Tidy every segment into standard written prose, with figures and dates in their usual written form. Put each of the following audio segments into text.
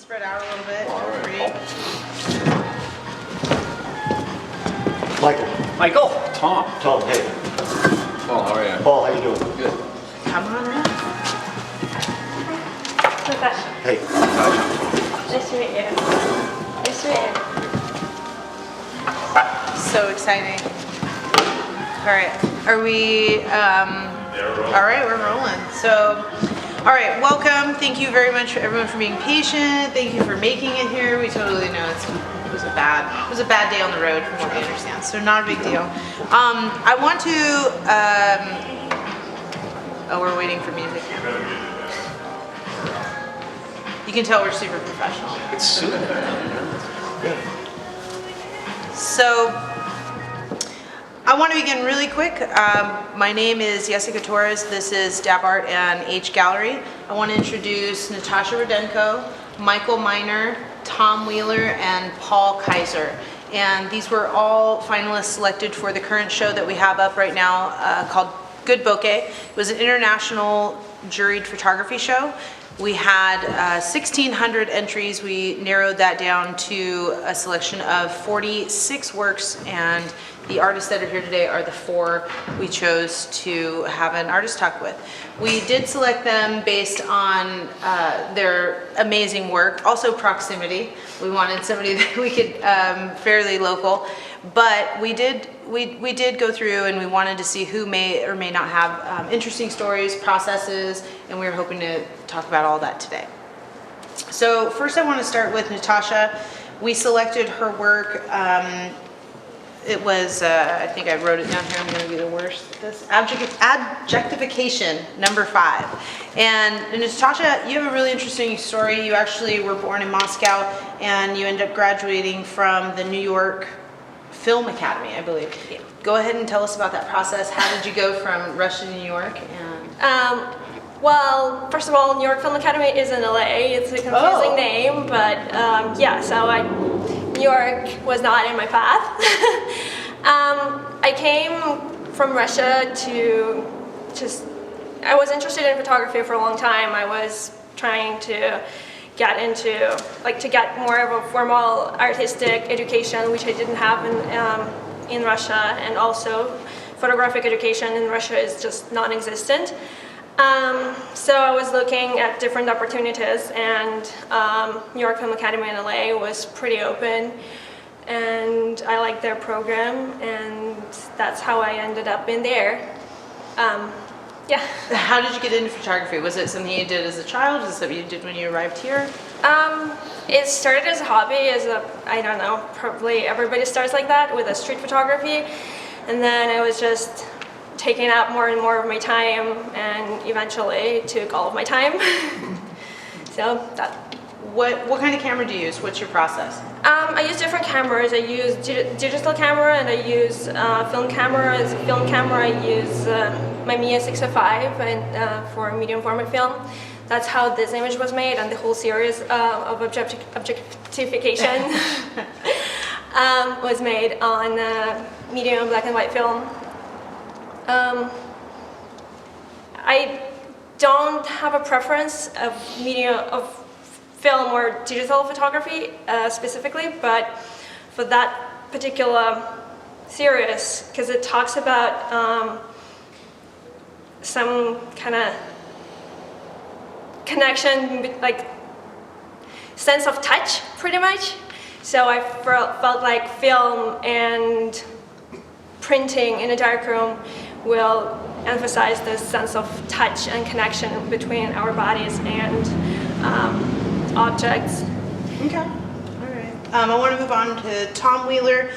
spread out a little bit. All right. Read. Michael. Michael. Tom. Tom, hey. Paul, how are you? Paul, how you doing? Good. Come on in. Natasha. Hey. Nice to meet you. Nice to meet you. So exciting. All right. Are we, all right, we're rolling. So, all right, welcome. Thank you very much for everyone for being patient. Thank you for making it here. We totally know it was a bad day on the road from what we understand. So not a big deal. I want to, oh, we're waiting for music. You can tell we're super professional. It's soon. So, I want to begin really quick. My name is Jessica Torres. This is Dab Art and H Gallery. I want to introduce Natasha Rudenko, Michael Miner, Tom Wheeler, and Paul Kaiser. And these were all finalists selected for the current show that we have up right now called Good Bokeh. It was an international juried photography show. We had 1,600 entries. We narrowed that down to a selection of 46 works, and the artists that are here today are the 4 we chose to have an artist talk with. We did select them based on their amazing work, also proximity. We wanted somebody that we could fairly local, but we did go through and we wanted to see who may or may not have interesting stories, processes, and we were hoping to talk about all that today. So first I want to start with Natasha. We selected her work. It was, I think I wrote it down here, I'm going to be the worst at this. Adjectification, number 5. And Natasha, you have a really interesting story. You actually were born in Moscow and you ended up graduating from the New York Film Academy, I believe. Yeah. Go ahead and tell us about that process. How did you go from Russia to New York? And Well, first of all, New York Film Academy is in LA. It's a confusing name, but yeah, so New York was not in my path. I came from Russia to I was interested in photography for a long time. I was trying to get into, to get more of a formal artistic education, which I didn't have in Russia, and also photographic education in Russia is just non-existent. So I was looking at different opportunities, and New York Film Academy in LA was pretty open, and I liked their program, and that's how I ended up in there. Yeah. how did you get into photography? Was it something you did as a child? Was it something you did when you arrived here? It started as a hobby, I don't know, probably everybody starts like that with a street photography, and then it was just taking up more and more of my time, and eventually took all of my time. So that. What kind of camera do you use? What's your process? I use different cameras. I use digital camera, and I use film camera. As a film camera, I use my Mia 605 and for medium format film. That's how this image was made, and the whole series of objectification was made on medium black and white film. I don't have a preference of medium of film or digital photography specifically, but for that particular series, because it talks about some kind of connection, like sense of touch, pretty much. So I felt like film and printing in a darkroom will emphasize this sense of touch and connection between our bodies and objects. Okay, all right. I want to move on to Tom Wheeler.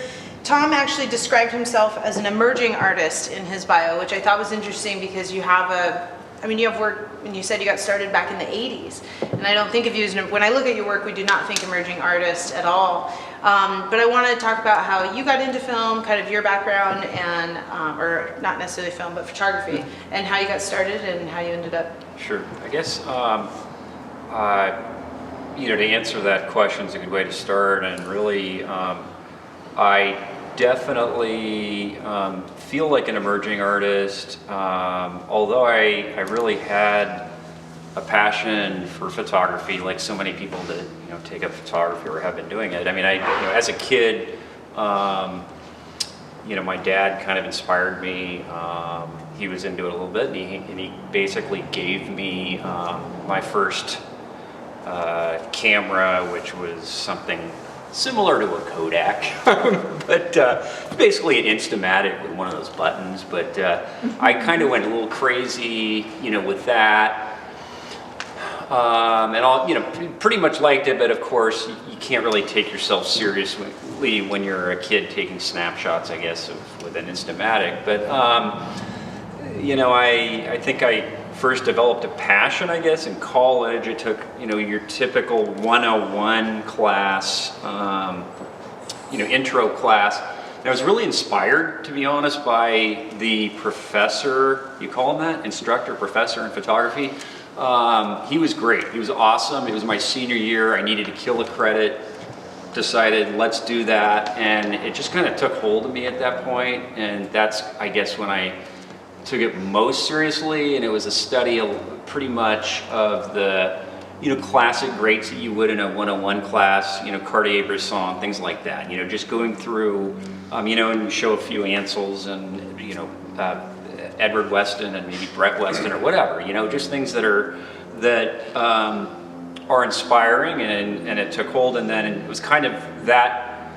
Tom actually described himself as an emerging artist in his bio, which I thought was interesting because you have you have work, and you said you got started back in the 80s. And I don't think of you as, when I look at your work, we do not think emerging artist at all. But I want to talk about how you got into film, kind of your background, and or not necessarily film, but photography, and how you got started and how you ended up. Sure. I guess to answer that question is a good way to start, and really I definitely feel like an emerging artist, although I really had a passion for photography, like so many people that take up photography or have been doing it. I mean, as a kid, my dad kind of inspired me. He was into it a little bit, and he basically gave me my first camera, which was something similar to a Kodak, but basically an Instamatic with one of those buttons. But I kind of went a little crazy, with that. And all, pretty much liked it, but of course you can't really take yourself seriously when you're a kid taking snapshots, I guess, with an Instamatic. But I think I first developed a passion, I guess, in college. I took, your typical 101 class, intro class. And I was really inspired, to be honest, by the professor, you call him that? Instructor, professor in photography. He was great. He was awesome. It was my senior year. I needed to kill a credit. Decided, let's do that. And it just kind of took hold of me at that point. And that's, I guess, when I took it most seriously. And it was a study of pretty much of the, classic greats that you would in a 101 class, Cartier-Bresson, things like that. Just going through, and you show a few Ansels and, Edward Weston and maybe Brett Weston or whatever, just things that are inspiring, and it took hold. And then it was kind of that,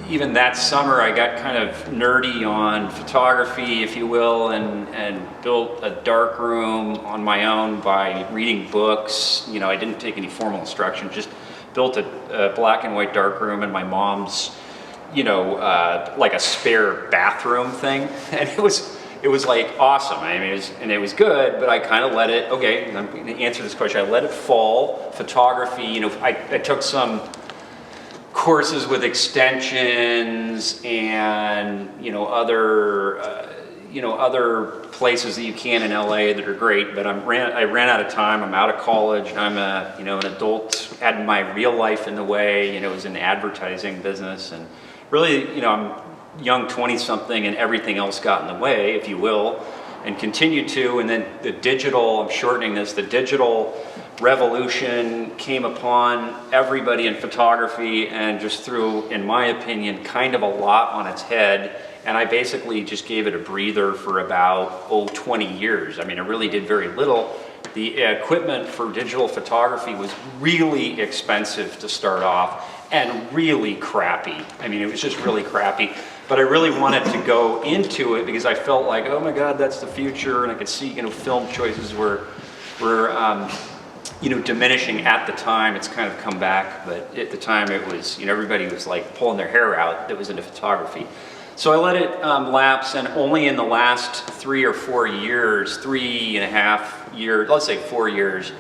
even that summer I got kind of nerdy on photography, if you will, and built a dark room on my own by reading books. I didn't take any formal instruction, just built a black and white dark room in my mom's, like a spare bathroom thing. And it was like awesome. I mean, it was good, but I kind of let it, okay, I'm going to answer this question. I let it fall. Photography, I took some courses with extensions and, other places that you can in LA that are great, but I ran out of time. I'm out of college. I'm an adult, had my real life in the way, it was an advertising business, and really, I'm young 20-something, and everything else got in the way, if you will, and continued to. And then the digital, I'm shortening this, the digital revolution came upon everybody in photography and just threw, in my opinion, kind of a lot on its head. And I basically just gave it a breather for about 20 years. I mean, I really did very little. The equipment for digital photography was really expensive to start off, and really crappy. I mean, it was just really crappy. But I really wanted to go into it because I felt like, oh my God, that's the future. And I could see, film choices were diminishing at the time. It's kind of come back, but at the time it was, everybody was like pulling their hair out that was into photography. So I let it lapse, and only in the last 3 or 4 years, 3.5 years, let's say 4 years,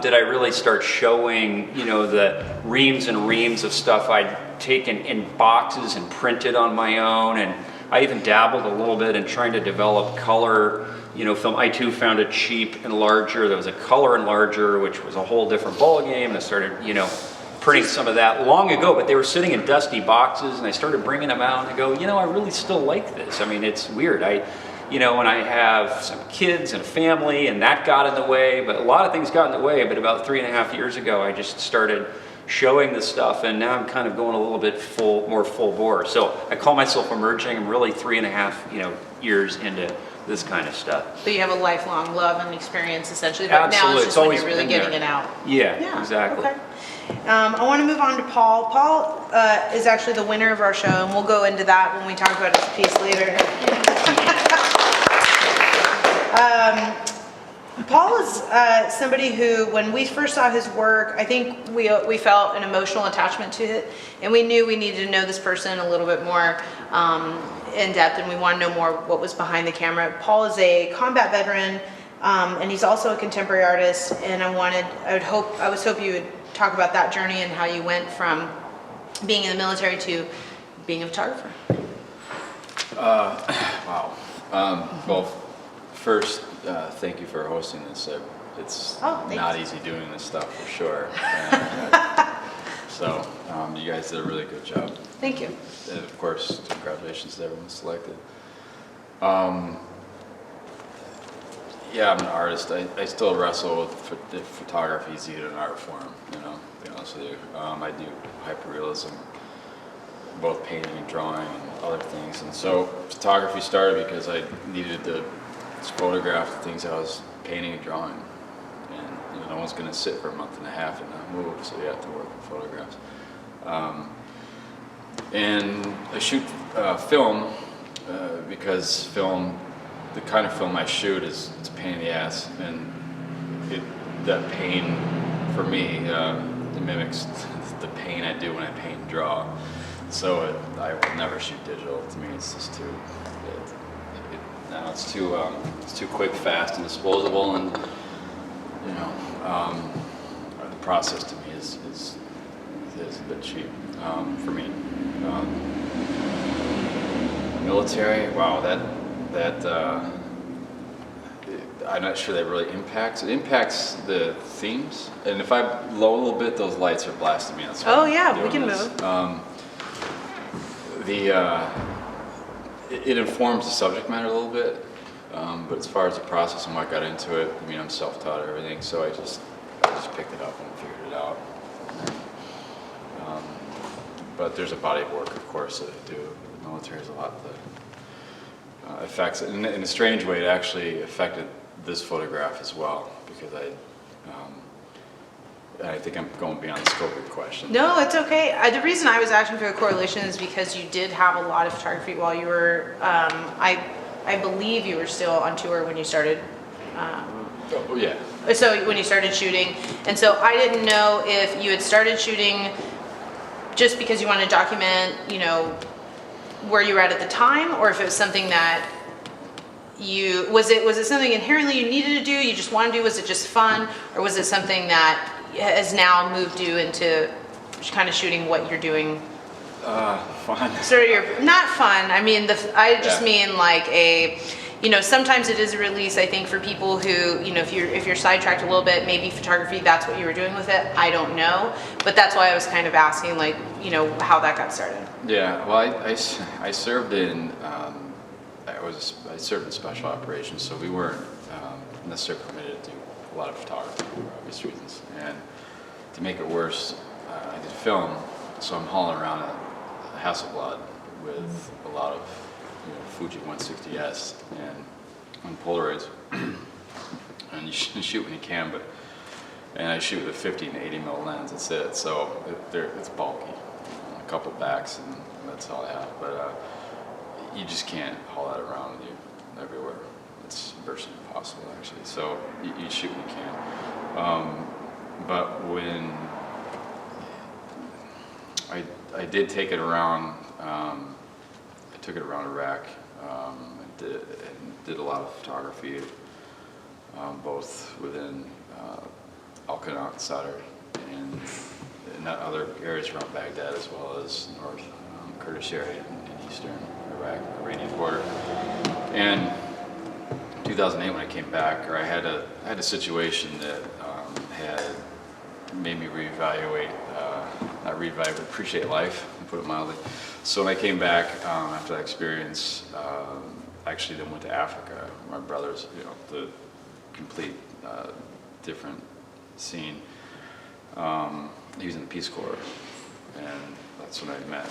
did I really start showing, the reams and reams of stuff I'd taken in boxes and printed on my own. And I even dabbled a little bit in trying to develop color, film. I too found a cheap enlarger. There was a color enlarger, which was a whole different ballgame. And I started, printing some of that long ago, but they were sitting in dusty boxes, and I started bringing them out and I go, I really still like this. I mean, it's weird. When I have some kids and a family, and that got in the way, but a lot of things got in the way. But about 3.5 years ago, I just started showing this stuff, and now I'm kind of going a little bit more full bore. So I call myself emerging. I'm really 3.5 years into this kind of stuff. So you have a lifelong love and experience, essentially, but Absolutely. now it's just when you're really getting it out. Yeah, exactly. Okay. I want to move on to Paul. Paul is actually the winner of our show, and we'll go into that when we talk about his piece later. Paul is somebody who, when we first saw his work, I think we felt an emotional attachment to it, and we knew we needed to know this person a little bit more in depth, and we want to know more what was behind the camera. Paul is a combat veteran, and he's also a contemporary artist, and I was hoping you would talk about that journey and how you went from being in the military to being a photographer. Wow. Well, first, thank you for hosting this. It's not easy doing this stuff, for sure. So you guys did a really good job. Thank you. And of course, congratulations to everyone selected. Yeah, I'm an artist. I still wrestle with if photography is even an art form, you know, to be honest with you. I do hyperrealism, both painting and drawing and other things. And so photography started because I needed to photograph the things I was painting and drawing. And you know, no one's going to sit for a month and a half and not move, so you have to work with photographs. And I shoot film because film, the kind of film I shoot it's a pain in the ass, and that pain for me it mimics the pain I do when I paint and draw. So I will never shoot digital. To me, it's just too. It's too quick, fast, and disposable, and you know, the process to me is a bit cheap for me. Military, wow, I'm not sure that really impacts. It impacts the themes, and if I blow a little bit, those lights are blasting me. That's why I'm yeah, we doing can this. move. It informs the subject matter a little bit, but as far as the process and what got into it, I mean, I'm self-taught at everything, so I just picked it up and figured it out. But there's a body of work, of course, that I do. The military is a lot that affects it. In a strange way, it actually affected this photograph as well, because I think I'm going beyond the scope of your question. No, it's okay. The reason I was asking for a correlation is because you did have a lot of photography while you were, I believe you were still on tour when you started. Oh, yeah. So when you started shooting, and so I didn't know if you had started shooting just because you wanted to document, you know, where you were at the time, or if it was something that was it something inherently you needed to do, you just wanted to do, was it just fun, or was it something that has now moved you into kind of shooting what you're doing? Fun. So you're not fun. I mean, I just mean like you know, sometimes it is a release, I think, for people who, you know, if you're sidetracked a little bit, maybe photography, that's what you were doing with it. I don't know, but that's why I was kind of asking, like, you know, how that got started. Yeah, well, I served in I served in special operations, so we weren't necessarily permitted to do a lot of photography for obvious reasons. And to make it worse, I did film, so I'm hauling around a Hasselblad with a lot of Fuji 160S and on Polaroids, and you shoot when you can, and I shoot with a 50 and 80 mil lens. That's it. So it's bulky, a couple backs, and that's all I have. But you just can't haul that around with you everywhere. It's virtually impossible, actually. So you shoot when you can. But when I did take it around, I took it around Iraq. Did a lot of photography, both within Al-Qanat and Sadr, and in other areas around Baghdad, as well as North Kurdish area in eastern Iraq, Iranian border. And 2008, when I came back, I had a situation that had made me reevaluate, not reevaluate, but appreciate life, to put it mildly. So when I came back after that experience, actually then went to Africa. My brothers, you know, the complete different scene. He was in the Peace Corps, and that's when I met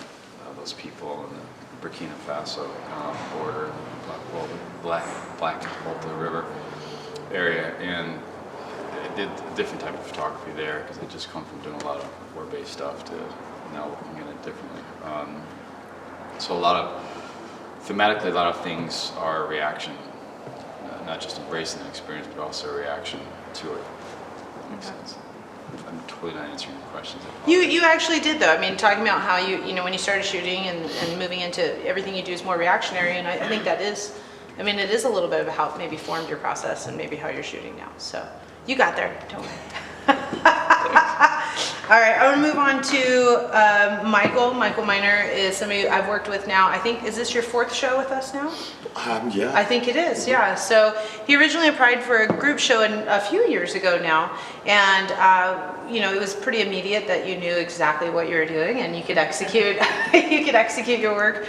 those people in the Burkina Faso border, Black Volta River area, and I did a different type of photography there because I just come from doing a lot of war-based stuff to now looking at it differently. So thematically, a lot of things are reaction, not just embracing the experience, but also a reaction to it. That makes sense. I'm totally not answering your questions. You actually did, though. I mean, talking about how you know, when you started shooting and moving into everything you do is more reactionary, and I think that is, I mean, it is a little bit of how it maybe formed your process and maybe how you're shooting now. So you got there, don't worry. All right, I want want to move on to Michael. Michael Miner is somebody I've worked with now. I think, is this your 4th show with us now? Yeah. I think it is, yeah. So he originally applied for a group show a few years ago now, and you know, it was pretty immediate that you knew exactly what you were doing and you could execute you could execute your work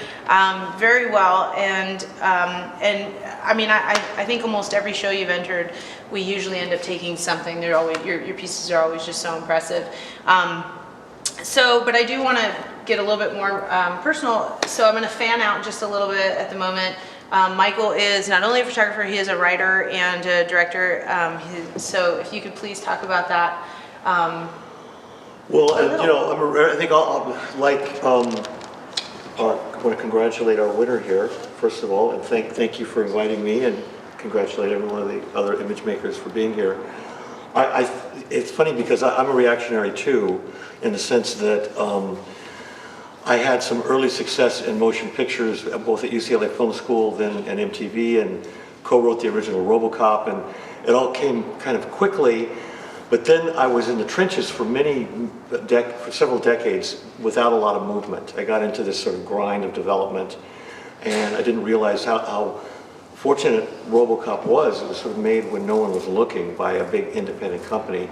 very well. And I mean, I think almost every show you've entered, we usually end up taking something. They're always your pieces are always just so impressive. But I do want to get a little bit more personal, so I'm going to fan out just a little bit at the moment. Michael is not only a photographer, he is a writer and a director. So if you could please talk about that. Well, and, you know, I think I want to congratulate our winner here, first of all, and thank you for inviting me, and congratulate every one of the other image makers for being here. It's funny because I'm a reactionary too, in the sense that I had some early success in motion pictures, both at UCLA Film School, then at MTV, and co-wrote the original RoboCop, and it all came kind of quickly. But then I was in the trenches for for several decades without a lot of movement. I got into this sort of grind of development, and I didn't realize how fortunate RoboCop was. It was sort of made when no one was looking by a big independent company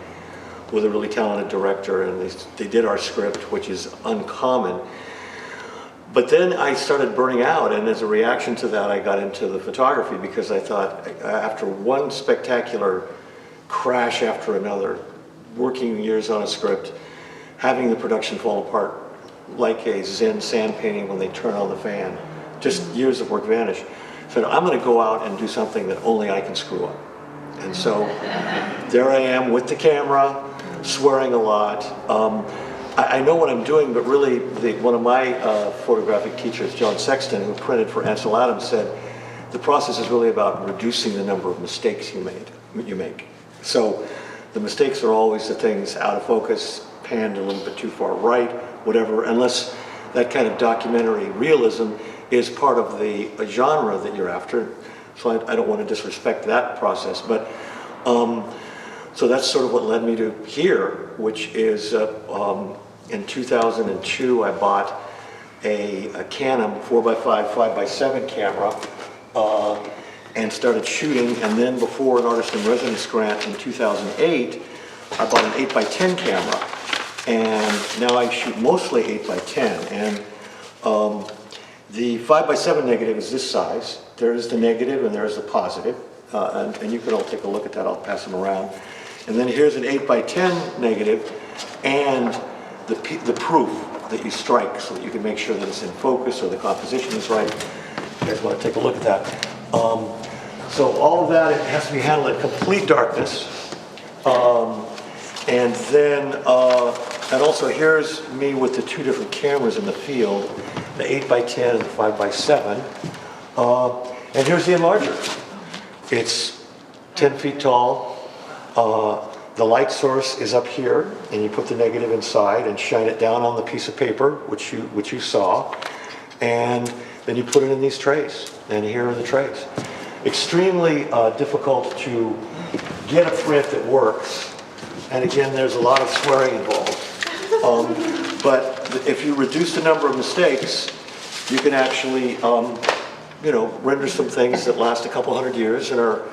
with a really talented director, and they did our script, which is uncommon. But then I started burning out, and as a reaction to that, I got into the photography because I thought after one spectacular crash after another, working years on a script, having the production fall apart like a Zen sand painting when they turn on the fan, just years of work vanish. So I'm going to go out and do something that only I can screw up. And so there I am with the camera, swearing a lot. I know what I'm doing, but really one of my photographic teachers, John Sexton, who printed for Ansel Adams, said the process is really about reducing the number of mistakes you make. So the mistakes are always the things out of focus, panned a little bit too far right, whatever, unless that kind of documentary realism is part of the genre that you're after. So I don't want to disrespect that process, but so that's sort of what led me to here, which is in 2002 I bought a Canon 4x5, 5x7 camera and started shooting, and then before an artist in residence grant in 2008, I bought an 8x10 camera, and now I shoot mostly 8x10, and the 5x7 negative is this size. There's the negative and there's the positive, and you can all take a look at that. I'll pass them around. And then here's an 8x10 negative and the proof that you strike so that you can make sure that it's in focus or the composition is right. You guys want to take a look at that. So all of that, it has to be handled in complete darkness. And then, and also here's me with the two different cameras in the field, the 8x10 and the 5x7. And here's the enlarger. It's 10 feet tall. The light source is up here, and you put the negative inside and shine it down on the piece of paper, which you saw, and then you put it in these trays. And here are the trays. Extremely difficult to get a print that works. And again, there's a lot of swearing involved. But if you reduce the number of mistakes, you can actually, render some things that last a couple hundred years and are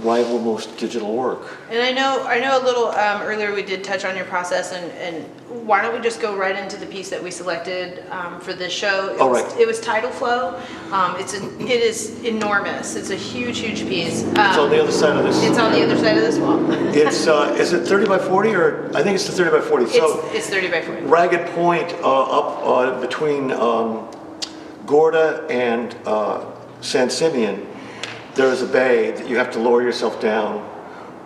rival most digital work. And I know a little earlier we did touch on your process, and why don't we just go right into the piece that we selected for this show? It was Tidal Flow. It is enormous. It's a huge piece. It's on the other side of this. It's on the other side of this wall. It's is it 30 by 40 or I think it's the 30 by 40. It's 30 by 40. Ragged Point up between Gorda and San Simeon. There's a bay that you have to lower yourself down,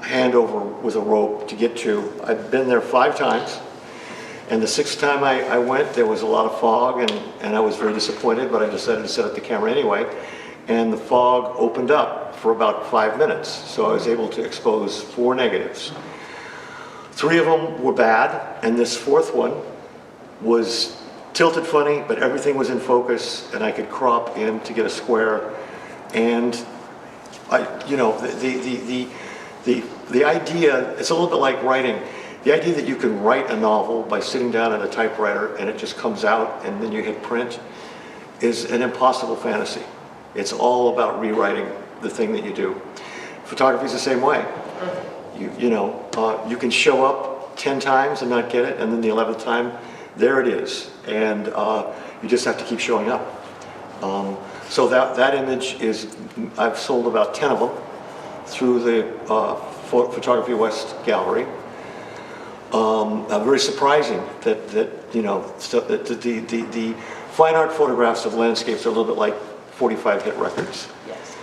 hand over with a rope to get to. I've been there 5 times, and the 6th time I went, there was a lot of fog, and I was very disappointed, but I decided to set up the camera anyway, and the fog opened up for about 5 minutes, so I was able to expose 4 negatives. 3 of them were bad, and this 4th one was tilted funny, but everything was in focus, and I could crop in to get a square, and the idea, it's a little bit like writing. The idea that you can write a novel by sitting down at a typewriter and it just comes out and then you hit print is an impossible fantasy. It's all about rewriting the thing that you do. Photography is the same way. You can show up 10 times and not get it, and then the 11th time, there it is. And you just have to keep showing up. So that image is, I've sold about 10 of them through the Photography West Gallery. Very surprising that the fine art photographs of landscapes are a little bit like 45 hit records. Yes.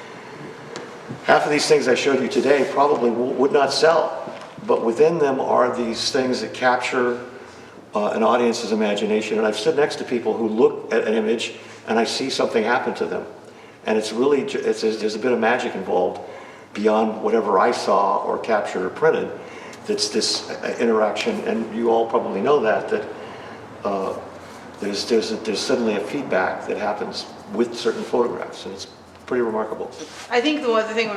Half of these things I showed you today probably would not sell, but within them are these things that capture an audience's imagination. And I've stood next to people who look at an image and I see something happen to them. And it's really, there's a bit of magic involved beyond whatever I saw or captured or printed. That's this interaction, and you all probably know that there's suddenly a feedback that happens with certain photographs, and it's pretty remarkable. I think the other thing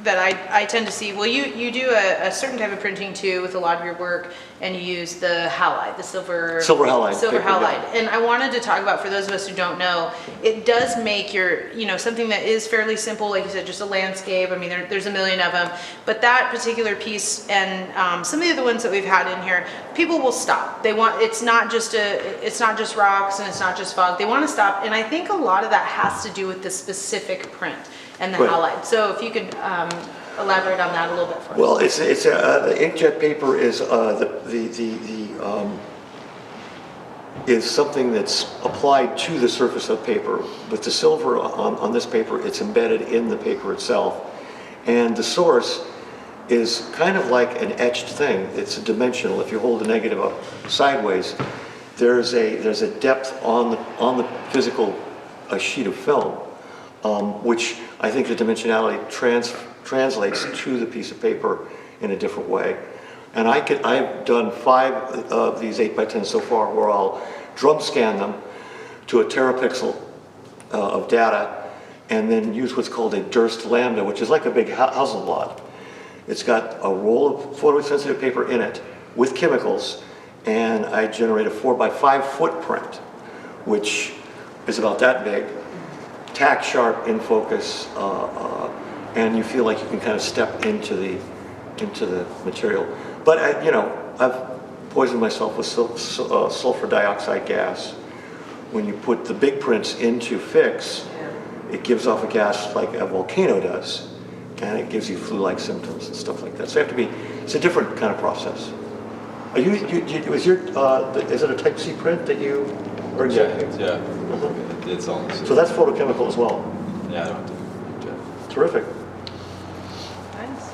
that I tend to see, well, you do a certain type of printing too with a lot of your work, and you use the halide, the silver halide. Silver paper, halide. yeah. And I wanted to talk about, for those of us who don't know, it does make your, something that is fairly simple, like you said, just a landscape. I mean, there's a million of them, but that particular piece and some of the other ones that we've had in here, people will stop. They want, it's not just rocks and it's not just fog. They want to stop, and I think a lot of that has to do with the specific print and the Right. halide. So if you could elaborate on that a little bit for us. Well, the inkjet paper is is something that's applied to the surface of paper. With the silver on this paper, it's embedded in the paper itself, and the source is kind of like an etched thing. It's dimensional. If you hold the negative up sideways, there's a depth on the physical sheet of film, which I think the dimensionality translates to the piece of paper in a different way. And I've done 5 of these 8x10 so far, where I'll drum scan them to a terapixel of data, and then use what's called a Durst lambda, which is like a big Hasselblad. It's got a roll of photosensitive paper in it with chemicals, and I generate a 4x5 footprint, which is about that big, tack sharp, in focus, and you feel like you can kind of step into the material. But I've poisoned myself with sulfur dioxide gas. When you put the big prints into fix, it gives off a gas like a volcano does, and it gives you flu-like symptoms and stuff like that. So it's a different kind of process. Is it a Type C print that you are examining? Yeah. It's all. So that's photochemical as well. Yeah, I don't do it. Terrific. Nice.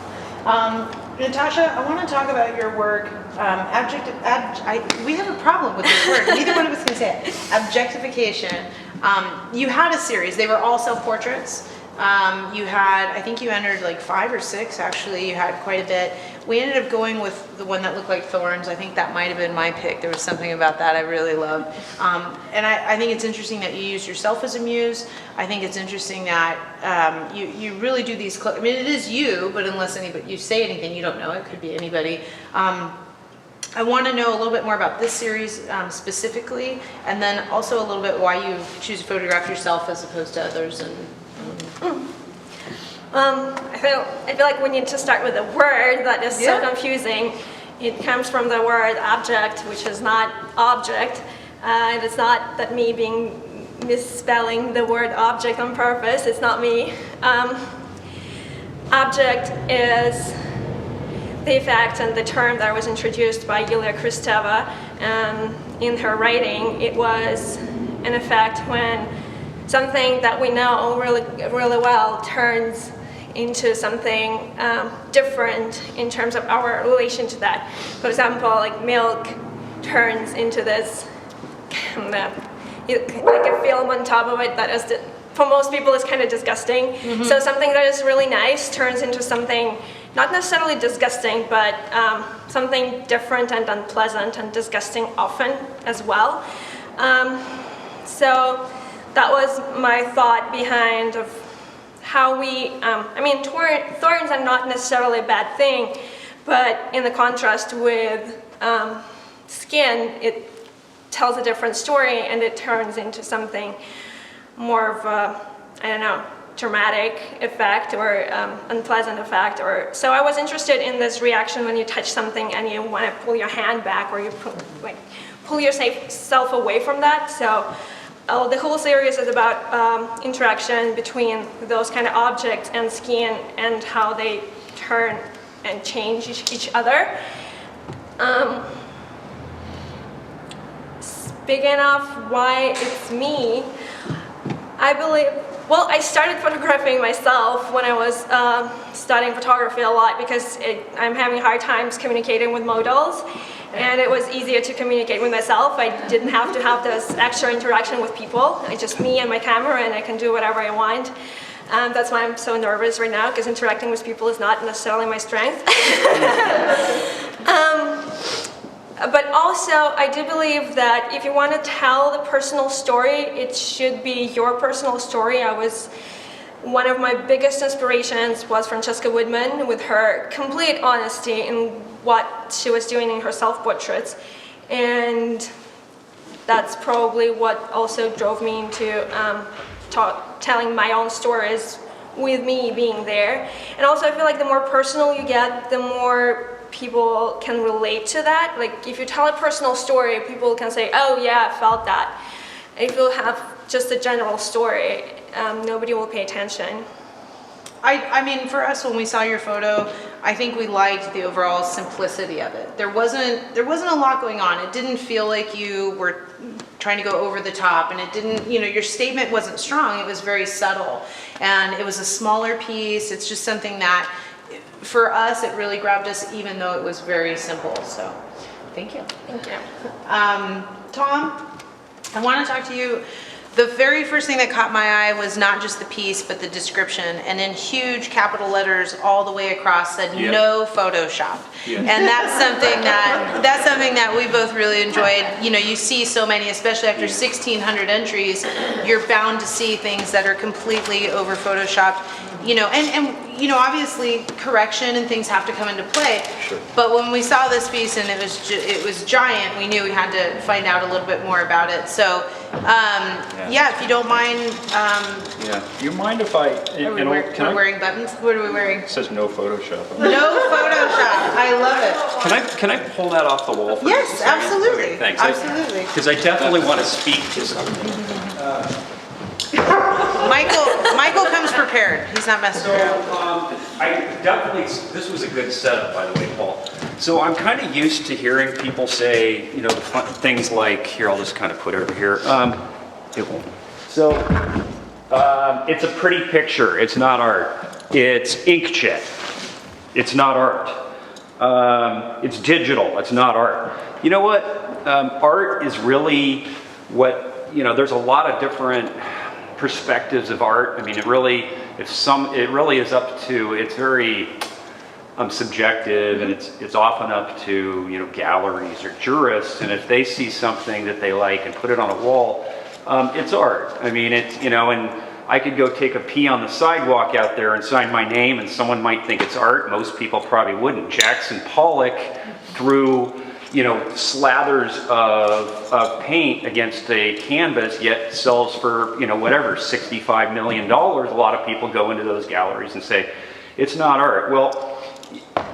Natasha, I want to talk about your work. We have a problem with this word. Neither one of us can say it. Objectification. You had a series. They were all self-portraits. I think you entered like 5 or 6, actually. You had quite a bit. We ended up going with the one that looked like thorns. I think that might have been my pick. There was something about that I really loved. And I think it's interesting that you used yourself as a muse. I think it's interesting that you really do these, I mean, it is you, but unless you say anything, you don't know. It could be anybody. I want to know a little bit more about this series specifically, and then also a little bit why you choose to photograph yourself as opposed to others. I feel like we need to start with a word that is so confusing. It comes from the word object, which is not object. And it's not that me misspelling the word object on purpose. It's not me. Object is the effect and the term that was introduced by Yulia Kristeva. And in her writing, it was an effect when something that we know really, really well turns into something different in terms of our relation to that. For example, like milk turns into this like a film on top of it that is, for most people, is kind of disgusting. Mm-hmm. So something that is really nice turns into something not necessarily disgusting, but something different and unpleasant and disgusting often as well. So that was my thought behind of how we, thorns are not necessarily a bad thing, but in the contrast with skin, it tells a different story and it turns into something more of a, I don't know, dramatic effect or unpleasant effect. Or so I was interested in this reaction when you touch something and you want to pull your hand back, or you pull yourself away from that. So the whole series is about interaction between those kind of objects and skin and how they turn and change each other. Speaking of why it's me, I believe, well, I started photographing myself when I was studying photography a lot because I'm having hard times communicating with models, and it was easier to communicate with myself. I didn't have to have this extra interaction with people. It's just me and my camera, and I can do whatever I want. That's why I'm so nervous right now, because interacting with people is not necessarily my strength. But also, I do believe that if you want to tell the personal story, it should be your personal story. One of my biggest inspirations was Francesca Woodman, with her complete honesty in what she was doing in her self-portraits. And that's probably what also drove me into telling my own stories with me being there. And also, I feel like the more personal you get, the more people can relate to that. Like, if you tell a personal story, people can say, oh yeah, I felt that. If you have just a general story, nobody will pay attention. I mean, for us, when we saw your photo, I think we liked the overall simplicity of it. There wasn't a lot going on. It didn't feel like you were trying to go over the top, and it didn't, your statement wasn't strong. It was very subtle, and it was a smaller piece. It's just something that, for us, it really grabbed us, even though it was very simple. So, thank you. Thank you. Tom, I want to talk to you. The very first thing that caught my eye was not just the piece, but the description, and in huge capital letters all the way across said, Yep. "No Photoshop." Yep. And that's something that we both really enjoyed. You see so many, especially after 1,600 entries, you're bound to see things that are completely over Photoshopped. And obviously correction and things have to come into play. Sure. But when we saw this piece and it was giant, we knew we had to find out a little bit more about it. So, if you don't mind. Do you mind if I? Are we wearing buttons? What are we wearing? It says no Photoshop. No Photoshop. I love it. Can I pull that off the wall? For Yes, just a second? absolutely. Okay, thanks. Absolutely. Because I definitely want to speak to something. Michael comes prepared. He's not messing around. This was a good setup, by the way, Paul. So I'm kind of used to hearing people say, things like, here, I'll just kind of put it over here. It won't. So, it's a pretty picture. It's not art. It's inkjet. It's not art. It's digital. It's not art. You know what? Art is really there's a lot of different perspectives of art. I mean, it really is up to, it's very subjective, and it's often up to, galleries or jurists, and if they see something that they like and put it on a wall, it's art. I mean, and I could go take a pee on the sidewalk out there and sign my name, and someone might think it's art. Most people probably wouldn't. Jackson Pollock threw slathers of paint against a canvas, yet sells for, $65 million. A lot of people go into those galleries and say, it's not art. Well,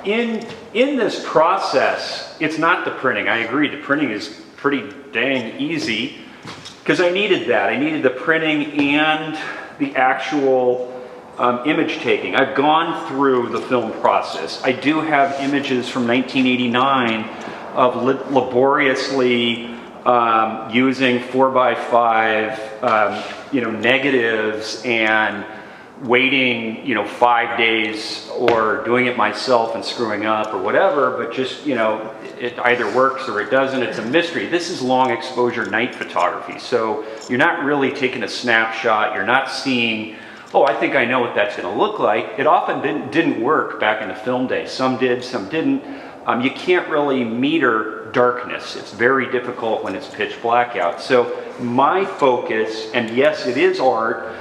in this process, it's not the printing. I agree, the printing is pretty dang easy, because I needed that. I needed the printing and the actual image taking. I've gone through the film process. I do have images from 1989 of laboriously using 4x5 negatives and waiting 5 days, or doing it myself and screwing up or whatever, but just it either works or it doesn't. It's a mystery. This is long exposure night photography, so you're not really taking a snapshot. You're not seeing, oh, I think I know what that's going to look like. It often didn't work back in the film days. Some did, some didn't. You can't really meter darkness. It's very difficult when it's pitch black out. So my focus, and yes, it is art,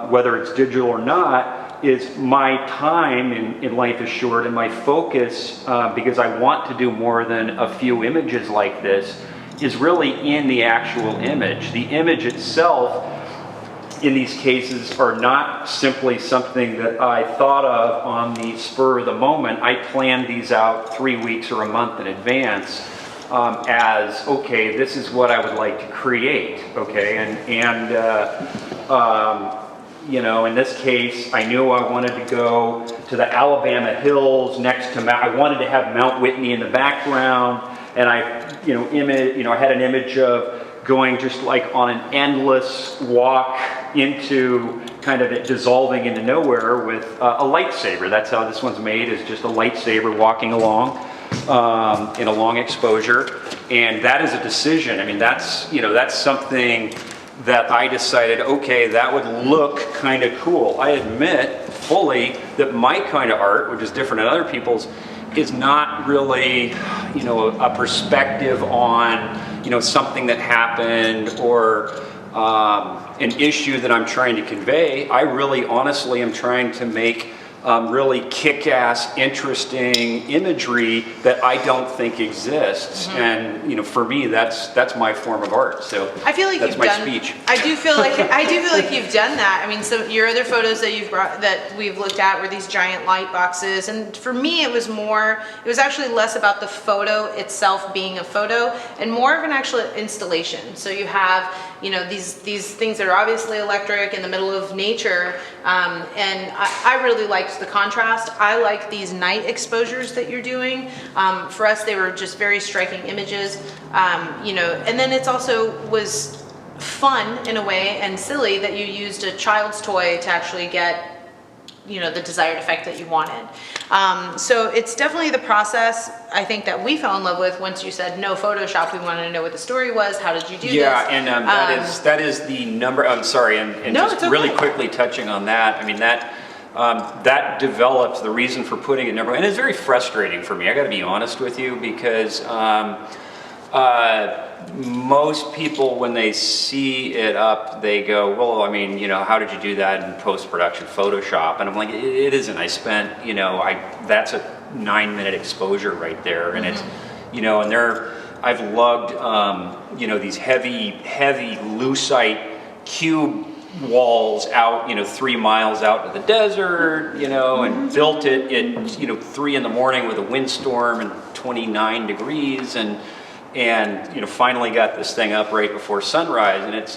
whether it's digital or not, is my time in life is short, and my focus, because I want to do more than a few images like this, is really in the actual image. The image itself, in these cases, are not simply something that I thought of on the spur of the moment. I planned these out 3 weeks or a month in advance as, okay, this is what I would like to create, okay? You know, in this case, I knew I wanted to go to the Alabama hills next to I wanted to have Mount Whitney in the background, and I had an image of going just like on an endless walk into kind of it dissolving into nowhere with a lightsaber. That's how this one's made, is just a lightsaber walking along in a long exposure. And that is a decision. I mean, that's something that I decided, okay, that would look kind of cool. I admit fully that my kind of art, which is different than other people's, is not really, a perspective on, something that happened or an issue that I'm trying to convey. I really, honestly, am trying to make really kick-ass, interesting imagery that I don't think exists. Mm-hmm. And for me, that's my form of art. So I feel like that's you've my done, speech. I do feel like you've done that. I mean, so your other photos that you've brought, that we've looked at, were these giant light boxes, and for me, it was actually less about the photo itself being a photo and more of an actual installation. So you have these things that are obviously electric in the middle of nature, and I really liked the contrast. I like these night exposures that you're doing. For us, they were just very striking images, and then it's also was fun in a way and silly that you used a child's toy to actually get the desired effect that you wanted. So it's definitely the process, I think, that we fell in love with once you said no Photoshop. We wanted to know what the story was. How did you do this? Yeah, and that is the number. I'm sorry, and no, just it's okay. Really quickly touching on that. I mean, that developed the reason for putting it number one, and it's very frustrating for me. I got to be honest with you, because most people, when they see it up, they go, well, I mean, how did you do that in post-production Photoshop? And I'm like, it isn't. I spent, that's a 9-minute exposure right there. And it's, and I've lugged, these heavy lucite cube walls out, 3 miles out to the desert, and built it at, 3 in the morning with a windstorm and 29 degrees, and finally got this thing up right before sunrise. And it's,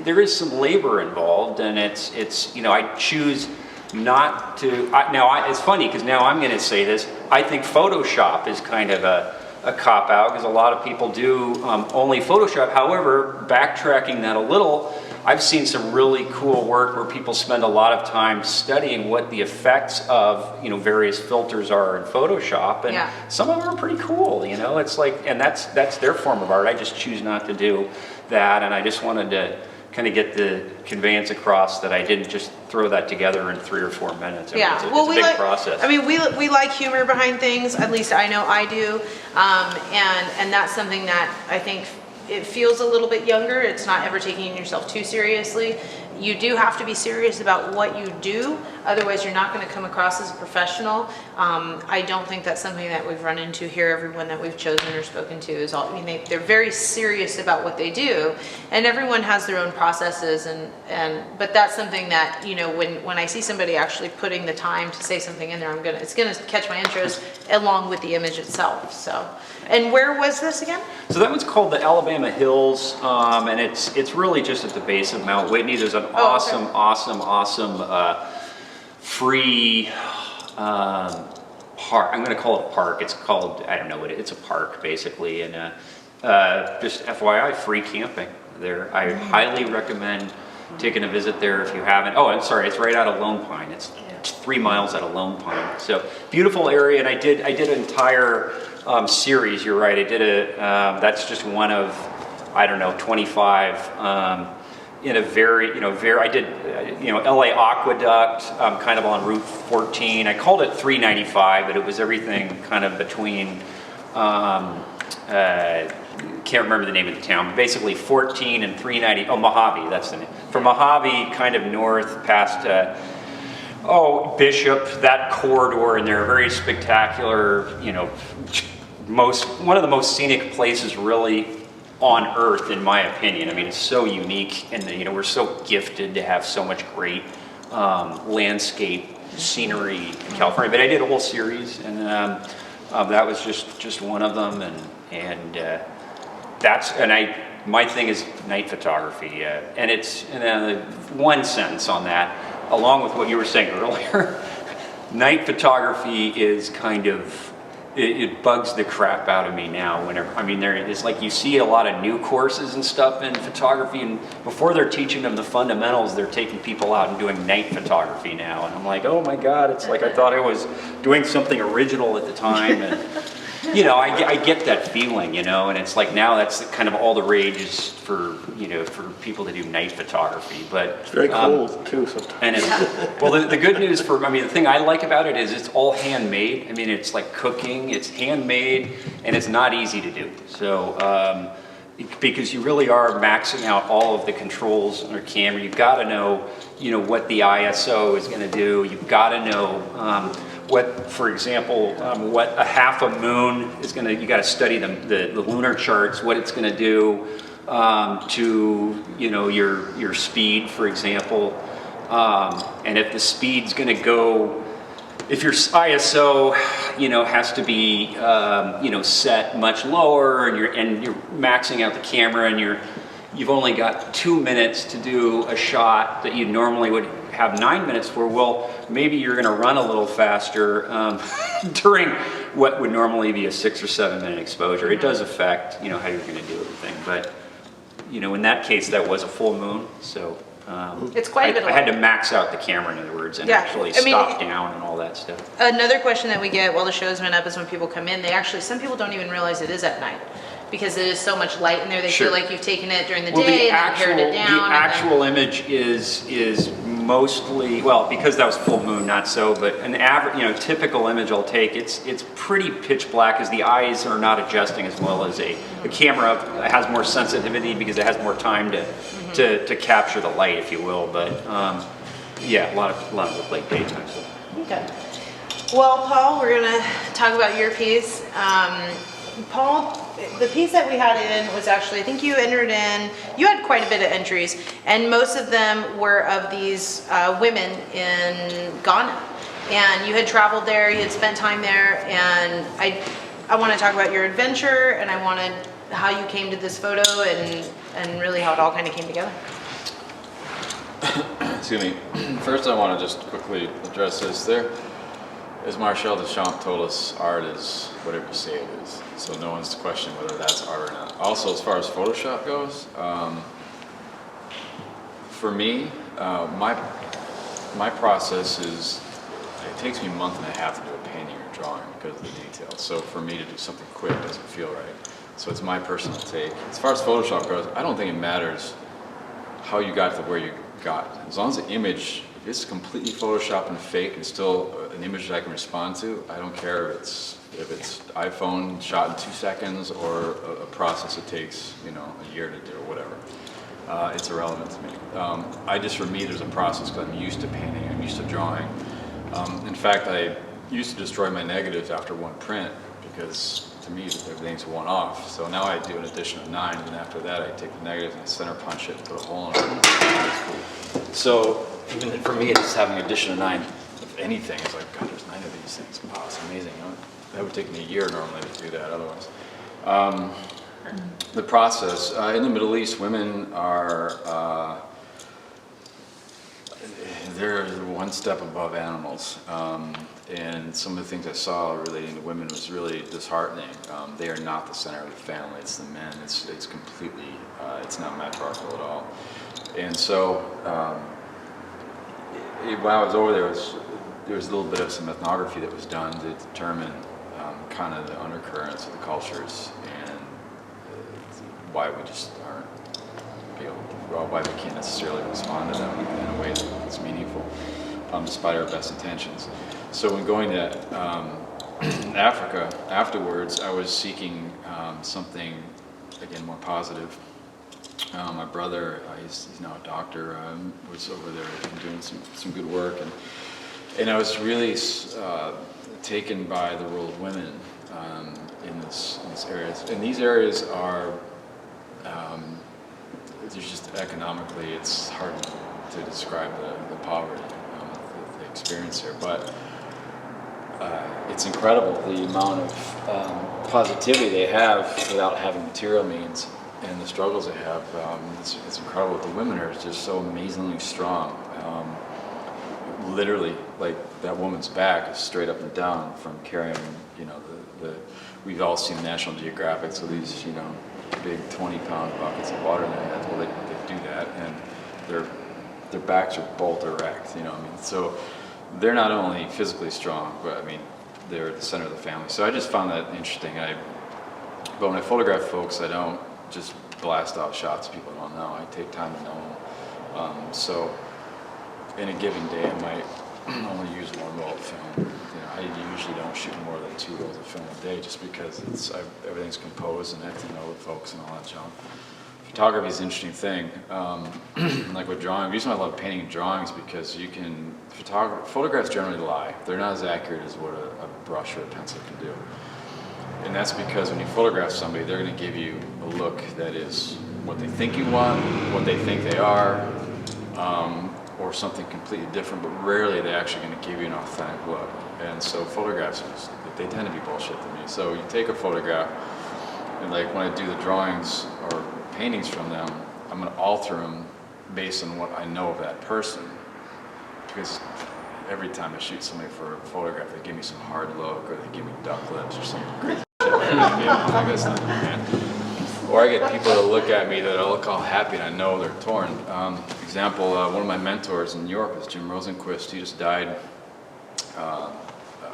there is some labor involved, and it's I choose not to. It's funny, because now I'm going to say this. I think Photoshop is kind of a cop-out, because a lot of people do only Photoshop. However, backtracking that a little, I've seen some really cool work where people spend a lot of time studying what the effects of various filters are in Photoshop, and some of them are pretty cool. It's like, and that's their form of art. I just choose not to do that, and I just wanted to kind of get the conveyance across that I didn't just throw that together in 3 or 4 minutes. It's a big process. I mean, we like humor behind things. At least I know I do, and that's something that I think it feels a little bit younger. It's not ever taking yourself too seriously. You do have to be serious about what you do, otherwise you're not going to come across as a professional. I don't think that's something that we've run into here. Everyone that we've chosen or spoken to is all, they're very serious about what they do, and everyone has their own processes, but that's something that, when I see somebody actually putting the time to say something in there, it's gonna catch my interest along with the image itself. So, and where was this again? So that one's called the Alabama Hills, and it's really just at the base of Mount Whitney. There's an awesome free park. I'm going to call it a park. It's called, I don't know what it's a park basically, and just FYI, free camping there. I highly recommend taking a visit there if you haven't. Oh, I'm sorry, it's right out of Lone Pine. It's 3 miles out of Lone Pine. So beautiful area, and I did an entire series. You're right. I did that's just one of, I don't know, 25. In a very, I did, LA Aqueduct, kind of on Route 14. I called it 395, but it was everything kind of between, can't remember the name of the town, but basically 14 and 390, Mojave, that's the name. From Mojave, kind of north past Oh, Bishop, that corridor in there, very spectacular, you know, one of the most scenic places really on earth, in my opinion. I mean, it's so unique, and you know, we're so gifted to have so much great landscape scenery in California. But I did a whole series, and that was just one of them, my thing is night photography, and it's one sentence on that, along with what you were saying earlier. Night photography is kind of, it bugs the crap out of me now. Whenever, I mean, it's like you see a lot of new courses and stuff in photography, and before they're teaching them the fundamentals, they're taking people out and doing night photography now, and I'm like, oh my God, it's like I thought I was doing something original at the time, and you know, I get that feeling, you know, and it's like now that's kind of all the rage is for, you know, for people to do night photography, but It's very cold too sometimes. and well, the good news the thing I like about it is it's all handmade. I mean, it's like cooking, it's handmade, and it's not easy to do. So, because you really are maxing out all of the controls on your camera. You've got to know, you know, what the ISO is going to do. You've got to know what, for example, what a half a moon is going to, you got to study the lunar charts, what it's going to do to, you know, your speed, for example. And if the speed's going to go, if your ISO, you know, has to be, you know, set much lower, and you're maxing out the camera, and you've only got 2 minutes to do a shot that you normally would have 9 minutes for, well, maybe you're going to run a little faster during what would normally be a 6 or 7 minute exposure. It does affect, you know, how you're going to do everything, but you know, in that case, that was a full moon, so It's quite a bit. I had to max out the camera, in other words, and actually stop down and all that stuff. Another question that we get while the show's been up is when people come in, some people don't even realize it is at night, because there is so much light in there. They feel like you've taken it during the day and then pared it down. The actual image is mostly, well, because that was full moon, not so, but an average, you know, typical image I'll take, it's pretty pitch black, as the eyes are not adjusting as well as a camera has more sensitivity because it has more time to capture the light, if you will. But yeah, a lot of late daytime stuff. Okay. Well, Paul, we're gonna talk about your piece. Paul, the piece that we had in was actually, I think you had quite a bit of entries, and most of them were of these women in Ghana. And you had traveled there, you had spent time there, and I want to talk about your adventure, and I wanted how you came to this photo, and really how it all kind of came together. Excuse me. First, I want to just quickly address this. There, as Marcel Duchamp told us, art is whatever you say it is. So no one's to question whether that's art or not. Also, as far as Photoshop goes, for me, my process is, it takes me a month and a half to do a painting or drawing because of the details. So for me to do something quick doesn't feel right. So it's my personal take. As far as Photoshop goes, I don't think it matters how you got to where you got. As long as the image, if it's completely Photoshopped and fake and still an image that I can respond to, I don't care if it's iPhone shot in 2 seconds or a process that takes, you know, a year to do or whatever. It's irrelevant to me. For me, there's a process because I'm used to painting, I'm used to drawing. In fact, I used to destroy my negatives after one print because to me, everything's one off. So now I do an edition of 9, and after that I take the negatives and I center punch it and put a hole in it. That's cool. So even for me, it's having an edition of 9 of anything. It's like, God, there's 9 of these things. Wow, it's amazing. You know? That would take me a year normally to do that otherwise. The process, in the Middle East, women are, they're one step above animals. And some of the things I saw relating to women was really disheartening. They are not the center of the family, it's the men. It's completely, it's not matriarchal at all. And so, while I was over there was a little bit of some ethnography that was done to determine kind of the undercurrents of the cultures and why we just aren't, why we can't necessarily respond to them in a way that's meaningful, despite our best intentions. So when going to Africa afterwards, I was seeking something, again, more positive. My brother, he's now a doctor, was over there doing some good work, and And I was really taken by the role of women in these areas. And these areas are, there's just economically, it's hard to describe the poverty that they experience here. But it's incredible the amount of positivity they have without having material means, and the struggles they have. It's incredible. The women are just so amazingly strong. Literally, like that woman's back is straight up and down from carrying, you know, we've all seen National Geographic, so these, you know, big 20-pound buckets of water in their heads. Well, they do that, and their backs are bolt erect, you know. I mean, so they're not only physically strong, but I mean, they're at the center of the family. So I just found that interesting. But when I photograph folks, I don't just blast off shots people don't know. I take time to know them. So in a given day, I might only use one roll of film. You know, I usually don't shoot more than 2 rolls of film a day, just because everything's composed and I have to know the folks and all that junk. Photography is an interesting thing. Like with drawing, the reason I love painting and drawing is because you can, photographs generally lie. They're not as accurate as what a brush or a pencil can do. And that's because when you photograph somebody, they're going to give you a look that is what they think you want, what they think they are, or something completely different, but rarely are they actually going to give you an authentic look. And so photographs, they tend to be bullshit to me. So you take a photograph, and like when I do the drawings or paintings from them, I'm going to alter them based on what I know of that person. Because every time I shoot somebody for a photograph, they give me some hard look, or they give me duck lips or something crazy shit. Like, that's not me, man. Or I get people that look at me that look all happy and I know they're torn. Example, one of my mentors in New York was Jim Rosenquist. He just died. I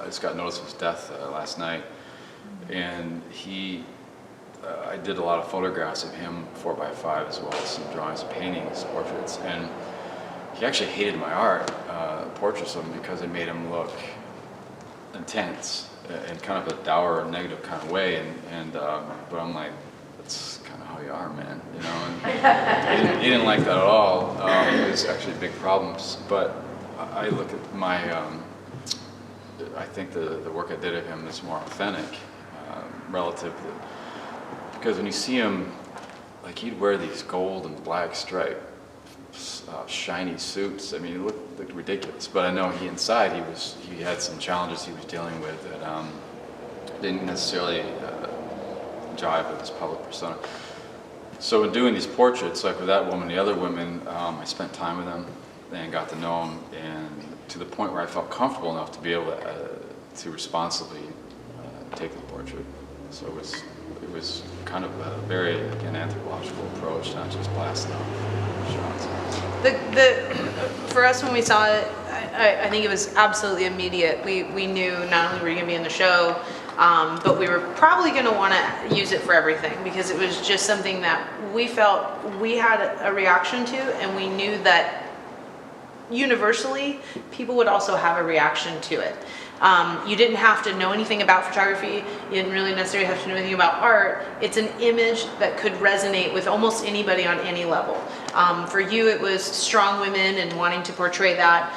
just got notice of his death last night. And I did a lot of photographs of him 4x5 as well as some drawings, paintings, portraits. And he actually hated my art, portraits of him, because it made him look intense in kind of a dour, negative kind of way. But I'm like, that's kind of how you are, man, you know. And he didn't like that at all. It was actually big problems. But I look at my, I think the work I did of him is more authentic relative to, because when you see him, like he'd wear these gold and black striped shiny suits. I mean, it looked ridiculous. But I know inside he had some challenges he was dealing with that didn't necessarily jive with his public persona. So in doing these portraits, like with that woman, the other women, I spent time with them and got to know them, and to the point where I felt comfortable enough to be able to responsibly take the portrait. So it was kind of a very anthropological approach, not just blasting off shots. For us, when we saw it, I think it was absolutely immediate. We knew not only were you going to be in the show, but we were probably going to want to use it for everything, because it was just something that we felt we had a reaction to, and we knew that universally people would also have a reaction to it. You didn't have to know anything about photography. You didn't really necessarily have to know anything about art. It's an image that could resonate with almost anybody on any level. For you, it was strong women and wanting to portray that.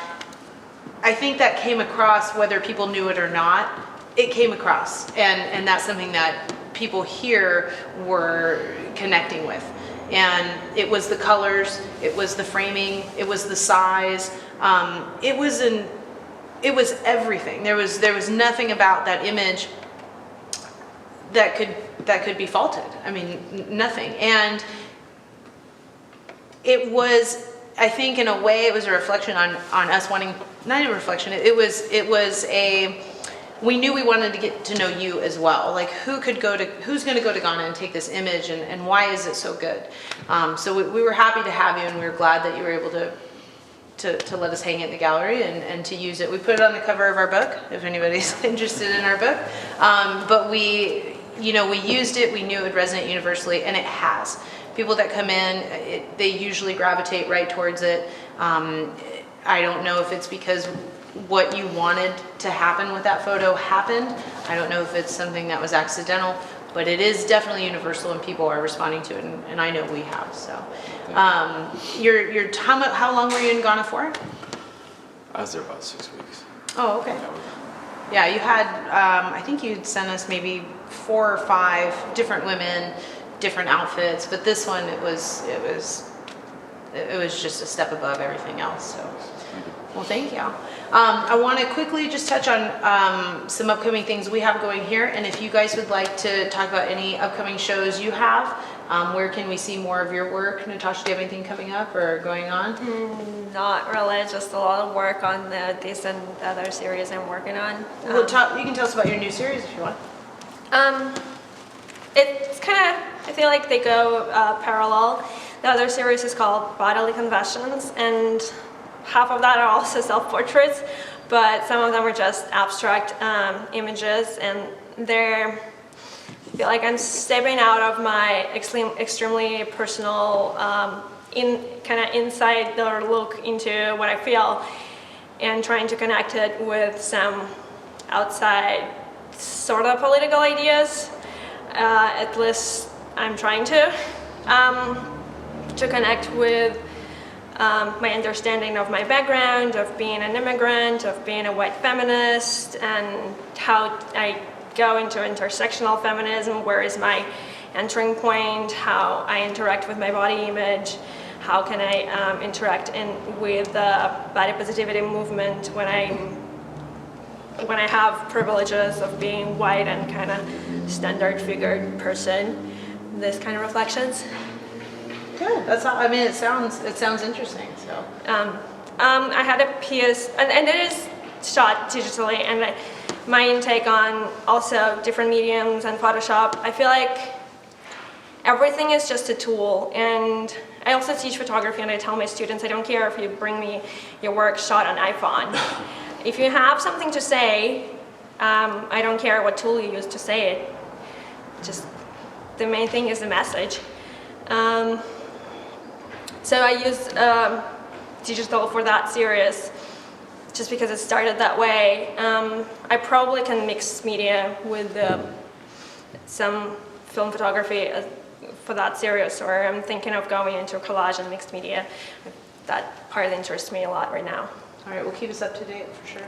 I think that came across, whether people knew it or not. It came across, and that's something that people here were connecting with. And it was the colors, it was the framing, it was the size, it was everything. There was nothing about that image that could be faulted. I mean, nothing. And it was, I think, in a way, it was a reflection on us wanting, not a reflection. It was a. We knew we wanted to get to know you as well. Like, who's going to go to Ghana and take this image, and why is it so good? So we were happy to have you, and we were glad that you were able to let us hang it in the gallery and to use it. We put it on the cover of our book, if anybody's interested in our book. But we used it. We knew it would resonate universally, and it has. People that come in, they usually gravitate right towards it. I don't know if it's because what you wanted to happen with that photo happened. I don't know if it's something that was accidental, but it is definitely universal, and people are responding to it, and I know we have. So, how long were you in Ghana for? I was there about 6 weeks. Oh, okay. That was- Yeah, you had, I think you'd sent us maybe 4 or 5 different women, different outfits, but this one, it was just a step above everything else, so. Well, thank you. I want to quickly just touch on some upcoming things we have going here, and if you guys would like to talk about any upcoming shows you have, where can we see more of your work? Natasha, do you have anything coming up or going on? Not really, just a lot of work on this and other series I'm working on. Well, you can tell us about your new series if you want. It's kind of, I feel like they go parallel. The other series is called Bodily Confessions, and half of that are also self-portraits, but some of them are just abstract images, and I feel like I'm stepping out of my extremely personal, kind of insider look into what I feel, and trying to connect it with some outside sort of political ideas. At least I'm trying to connect with my understanding of my background, of being an immigrant, of being a white feminist, and how I go into intersectional feminism, where is my entering point, how I interact with my body image, how can I interact with the body positivity movement when I have privileges of being white and kind of standard figured person, this kind of reflections. Good. That's all. I mean, it sounds interesting. So. I had a piece, and it is shot digitally, and my intake on also different mediums and Photoshop. I feel like everything is just a tool, and I also teach photography, and I tell my students, I don't care if you bring me your work shot on iPhone. If you have something to say, I don't care what tool you use to say it. Just the main thing is the message. So I used digital for that series just because it started that way. I probably can mix media with some film photography for that series, or I'm thinking of going into collage and mixed media. That part interests me a lot right now. All right, we'll keep us up to date for sure.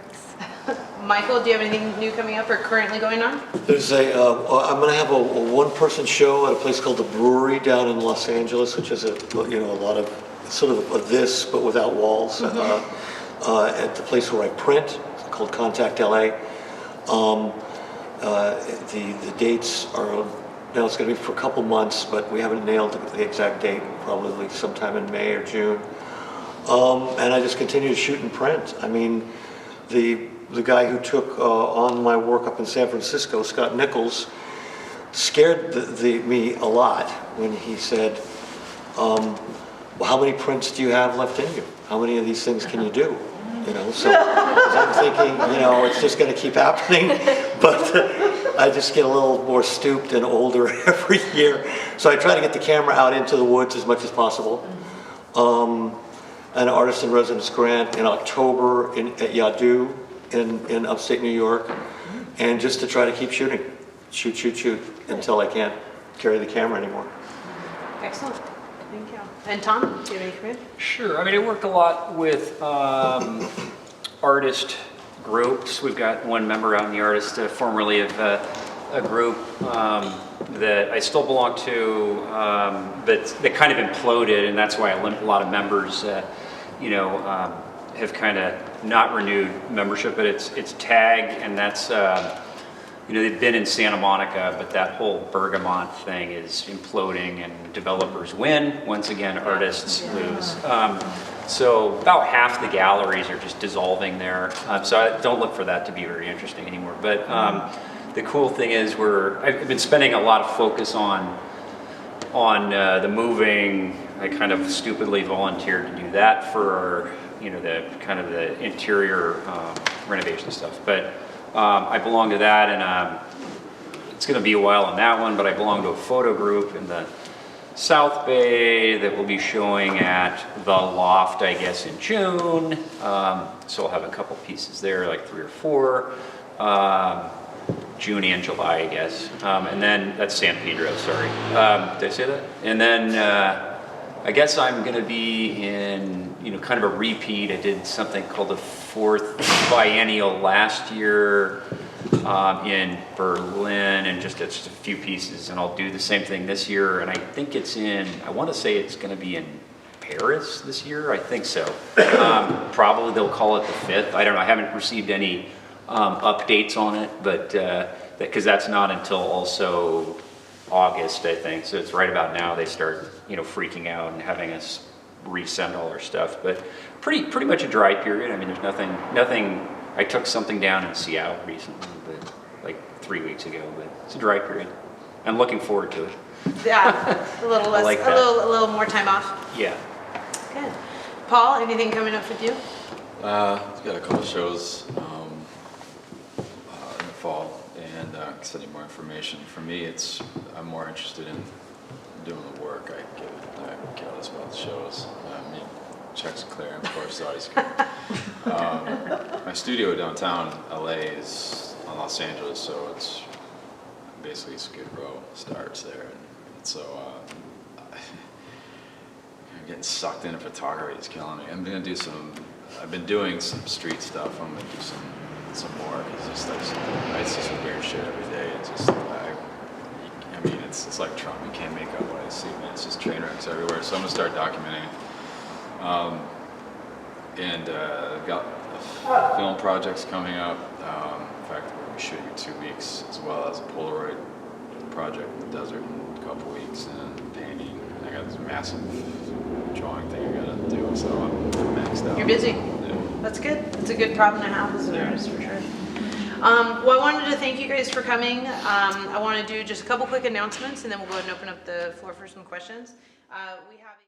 Michael, do you have anything new coming up or currently going on? There's I'm going to have a one-person show at a place called the Brewery down in Los Angeles, which is a lot of sort of a this but without walls. At the place where I print, it's called Contact LA. The dates are now, it's going to be for a couple months, but we haven't nailed the exact date. Probably sometime in May or June. And I just continue to shoot and print. I mean, the guy who took on my work up in San Francisco, Scott Nichols, scared me a lot when he said, well, how many prints do you have left in you? How many of these things can you do? So I'm thinking, it's just going to keep happening, but I just get a little more stooped and older every year. So I try to get the camera out into the woods as much as possible. An artist in residence grant in October at Yadu in upstate New York, and just to try to keep shooting, shoot until I can't carry the camera anymore. Excellent. Thank you. And Tom, do you have any comment? Sure. I mean, I work a lot with artist groups. We've got one member out in the artist, formerly of a group that I still belong to, but that kind of imploded, and that's why a lot of members, have kind of not renewed membership. But it's TAG, and that's they've been in Santa Monica, but that whole Bergamot thing is imploding, and developers win. Once again, artists lose. So about half the galleries are just dissolving there. So I don't look for that to be very interesting anymore. But the cool thing is I've been spending a lot of focus on the moving. I kind of stupidly volunteered to do that for the kind of the interior renovation stuff. But I belong to that, and it's going to be a while on that one. But I belong to a photo group in the South Bay that will be showing at the Loft, I guess, in June. So I'll have a couple pieces there, like 3 or 4. June and July, I guess. And then, that's San Pedro, sorry. Did I say that? And then, I guess I'm going to be in kind of a repeat. I did something called the 4th Biennial last year in Berlin, and it's just a few pieces, and I'll do the same thing this year, and I think I want to say it's going to be in Paris this year, I think so. Probably they'll call it the 5th, I don't know, I haven't received any updates on it, but because that's not until also August, I think, so it's right about now they start, freaking out and having us resend all our stuff, but pretty much a dry period. I mean, there's nothing, I took something down in Seattle recently, but like 3 weeks ago, but it's a dry period. I'm looking forward to it. Yeah, a little less, like a little more time off. Yeah. Good. Paul, anything coming up with you? I've got a couple shows in the fall, and sending more information. For me, I'm more interested in doing the work. I care less about the shows. I mean, checks are clear, and of course, the audio's good. My studio downtown LA is on Los Angeles, so it's basically Skid Row starts there, and so I'm getting sucked into photography. It's killing me. I've been doing some street stuff. I'm gonna do some more because I see some weird shit every day. I mean, it's like Trump. You can't make out what I see, man. It's just train wrecks everywhere. So I'm gonna start documenting it. And I've got film projects coming up. In fact, we're gonna be shooting in 2 weeks, as well as a Polaroid project in the desert in a couple weeks, and painting. And I got this massive drawing thing I gotta do, so I'm maxed out. You're busy. Yeah. That's good. It's a good problem to have as an artist, for sure. Well, I wanted to thank you guys for coming. I want to do just a couple quick announcements, and then we'll go ahead and open up the floor for some questions. We have